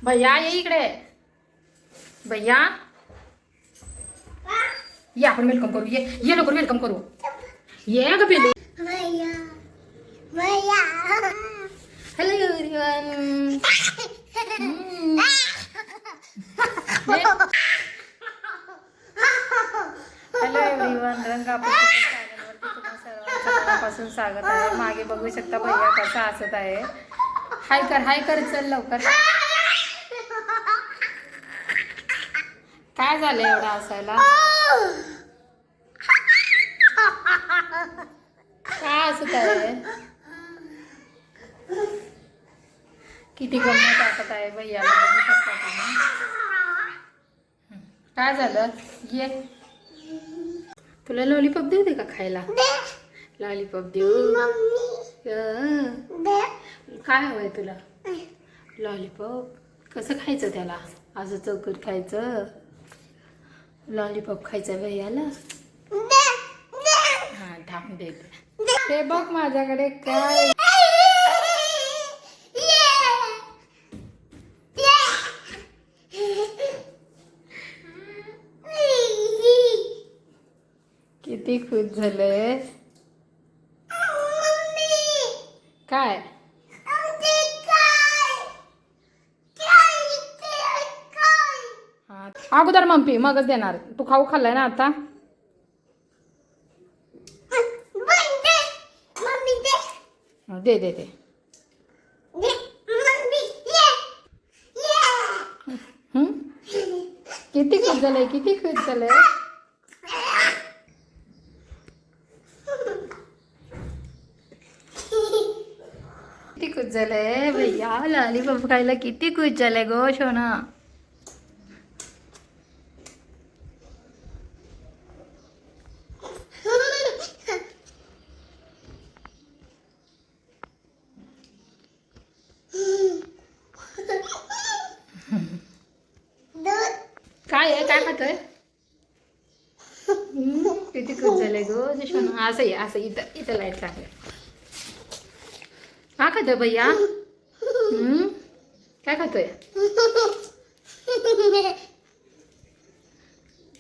भैया ये इकडे. भैया ये आपण वेलकम करू. ये लवकर वेलकम करू. ये ग पिलू. Hello everyone. Hello everyone. रंगापूरच्या चॅनलवरती तुम्हा सर्वांचं मनापासून स्वागत आहे. मागे बघू शकता भैया कसा हसत आहे. हाय कर चल लवकर. काय झालं एवढा हसायला? काय हसत आहे? किती गंमत वाटत आहे भैयाला, बघू शकता तुम्ही. काय झालं? ये तुला लॉलीपॉप देऊ दे का खायला? लॉलीपॉप देऊ? काय हवंय तुला? लॉलीपॉप. कसं खायचं त्याला? असं चौकट खायचं? लॉलीपॉप खायचं भैयाला? हा थांब देते. ते बघ माझ्याकडे काय. किती खुश झालंय. काय अगोदर मम्मी मगच देणार. तू खाऊ खाल्लाय ना आता. दे दे दे. किती खुश झालंय, किती खुश झालंय. किती खुश झालंय भैया. लॉलीपॉप खायला किती खुश झालंय गो सोना. काय आहे, काय खातोय? किती खुश झाले गो सोना. असं ये, असं इथं इथं लाईट चांगलं. काय खातोय भैया? काय खातोय?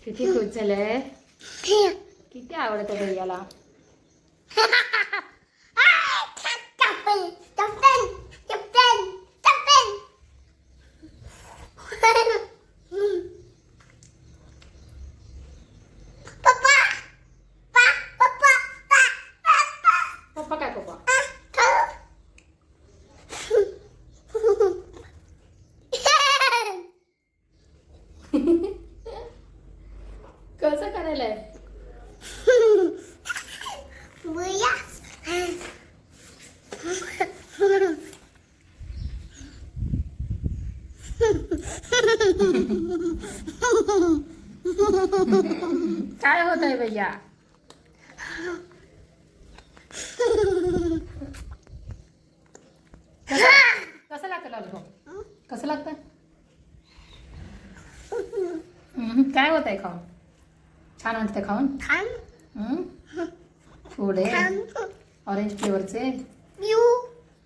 किती खुश झालंय. किती आवडतं भैयाला. पप्पा काय पप्पा? कसं करायला आहे? काय होत आहे भैया? कसं लागतं लॉलीपॉप? कसं लागतं? काय होत आहे खाऊन? छान वाटतं खाऊन? थोडे ऑरेंज फ्लेवरचे.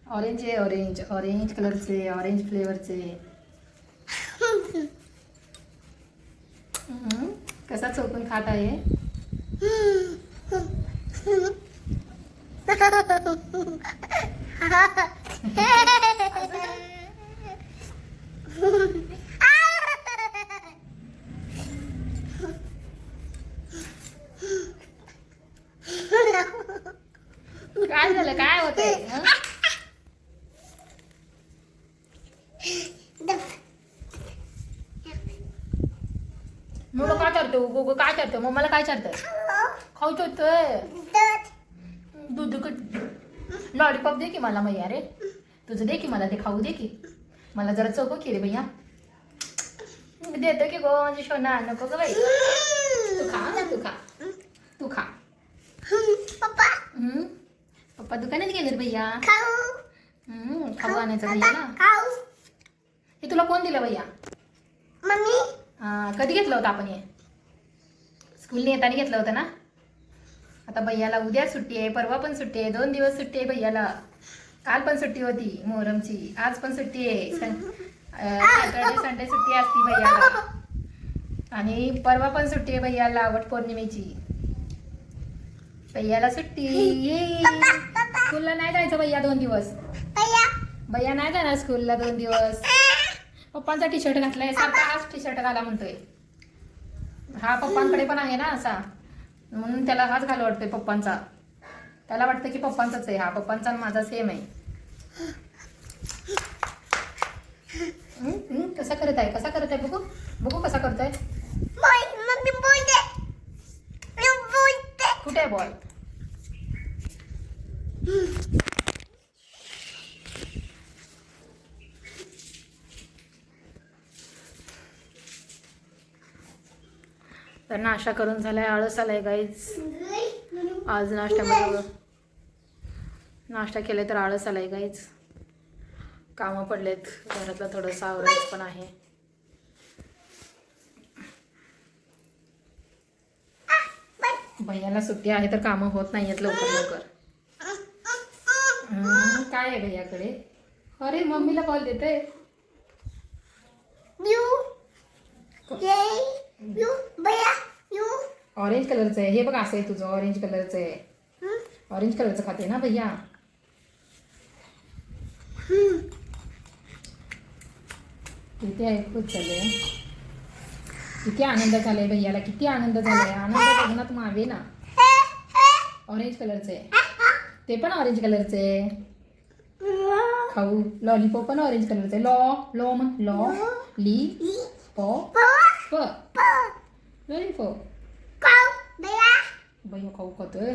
ऑरेंज आहे, ऑरेंज ऑरेंज कलरचे, ऑरेंज फ्लेवरचे. कसा चौकून खात आहे. काय झालं, काय होतंय? मुलं काय करतो? गोगो काय करतो? मम्माला काय चालतंय? खाऊ शकतोय दूध. लॉलीपॉप दे की मला भैया रे. तुझं दे की मला, ते खाऊ दे की मला. जरा चौको की रे भैया. देतो की गो म्हणजे सोना. नको ग बाई. तू खा ना, तू खा. पप्पा दुकानात गेले रे भैया. खाऊ आणायचं भैयाला. हे तुला कोण दिलं भैया? मम्मी. कधी घेतलं होतं आपण हे? स्कूलने येताना घेतलं होतं ना. आता भैयाला उद्या सुट्टी आहे, परवा पण सुट्टी आहे, 2 दिवस सुट्टी आहे भैयाला. काल पण सुट्टी होती मोहरमची, आज पण सुट्टी आहे. सॅटर्डे संडे सुट्टी असती भैयाला. आणि परवा पण सुट्टी आहे भैयाला, वट पौर्णिमेची. भैयाला सुट्टी. स्कूलला नाही जायचं भैया 2 दिवस. भैया नाही जाणार स्कूलला 2 दिवस. पप्पांचा टी शर्ट घातलाय, सारखा हाच टी शर्ट घाला म्हणतोय. हा पप्पांकडे पण आहे ना असा, म्हणून त्याला हाच घालू वाटतोय पप्पांचा. त्याला वाटतं की पप्पांचाच आहे हा, पप्पांचा आणि माझा सेम आहे. कसा करत आहे बघू बघू कसा करतोय. कुठे आहे बॉल? तर नाश्ता करून झालाय, आळस आलाय गाईज. आज नाश्त्यामध्ये नाश्ता केलाय तर आळस आलाय गाईज. कामं पडलेत, घरातलं थोडंसं आवरायचं पण आहे. भैयाला सुट्टी आहे तर कामं होत नाहीयेत लवकर. काय आहे भैयाकडे? अरे मम्मीला बॉल देते. ऑरेंज कलरचं आहे हे बघ, असं आहे तुझं. ऑरेंज कलरचं आहे. ऑरेंज कलरचं खाते ना भैया. किती आहे खूप चालले. किती आनंद झालाय भैयाला, किती आनंद झालाय. आनंद बघण्यात मावे ना. ऑरेंज कलरचं आहे ते पण, ऑरेंज कलरचं आहे. खाऊ लॉलीपॉप पण ऑरेंज कलरचं आहे. लॉ मग लॉ ली पॉ प लॉलीपॉप. भैया खाऊ खातोय.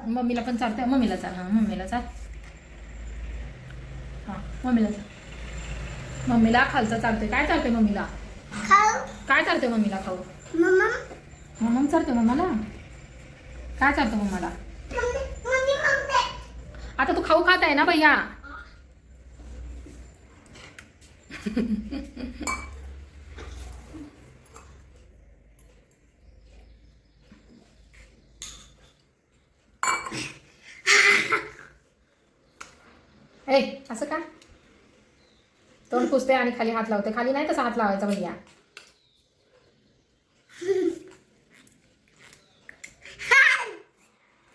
मम्मीला पण चालतंय. मम्मीला चाल. हा मम्मीला चाल. हा मम्मीला चाल. मम्मीला खालचं चालतंय. काय चालतंय मम्मीला? काय चालतंय मम्मीला? खाऊ मम्मा चालतंय मम्माला. काय चालतं मम्माला? आता तू खाऊ खात आहे ना भैया. ए असं का तोंड पुसते आणि खाली हात लावते? खाली नाही तसा हात लावायचा भैया.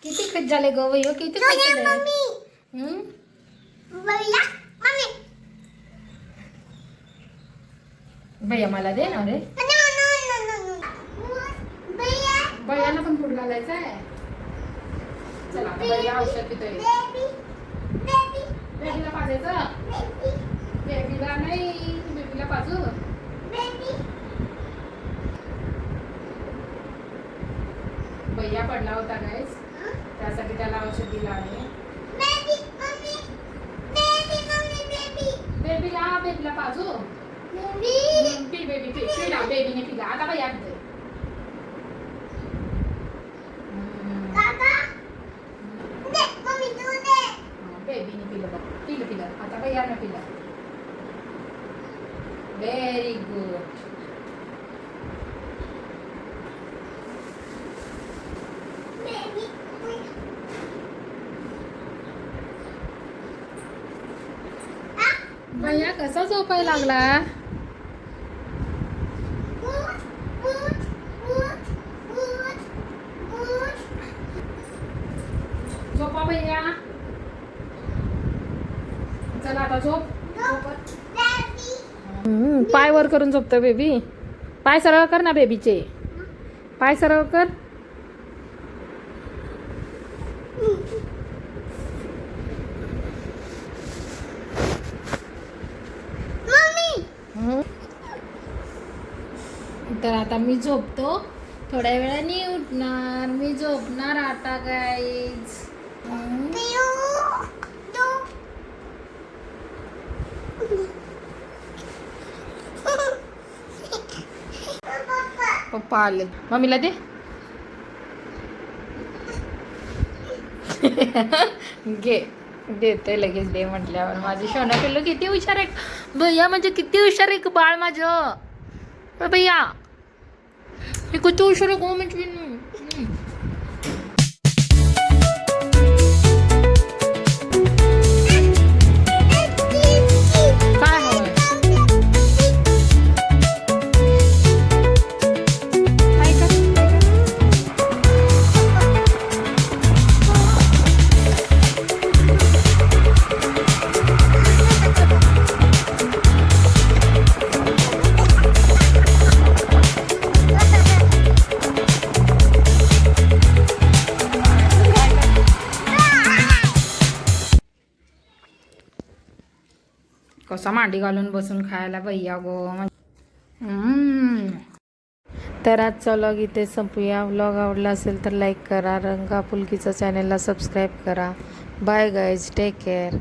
किती खत झाले ग भैया, किती खत झाले. भैया मला दे ना रे. भैयाला पण फूड घालायचं आहे. चला भैया औषध पितोय. बेबीला पाजायचं. बेबीला नाही, बेबीला पाजू. भैया पडला होता गाईस, त्यासाठी त्याला औषध दिलं आहे. बेबीला पाजू. पी बेबी पी. पिला बेबीने पिला. आता भैया पितोय. बेबीने पिलं बघ. पिलं आता भैयाने पिलं. Very good. भैया कसा झोपायला लागला? झोपा भैया. चला आता झोप. पाय वर करून झोपतो बेबी. पाय सरळ कर ना बेबीचे. पाय सरळ कर. तर आता मी झोपतो. थोड्या वेळाने उठणार. मी झोपणार आता गाईज. पप्पा आले. मम्मीला दे. घे. देते लगेच दे म्हटल्यावर. माझी शोना पिल्लू किती हुशार आहे भैया. म्हणजे किती हुशार आहे बाळ माझं भैया. हे किती हुशार आहे गो म्हणजे. कसा मांडी घालून बसून खायला भैया गो. तर आजचा व्लॉग इथे संपूया. व्लॉग आवडला असेल तर लाईक करा, रंगा पुलकीचा चॅनलला सबस्क्राईब करा. Bye guys, take care.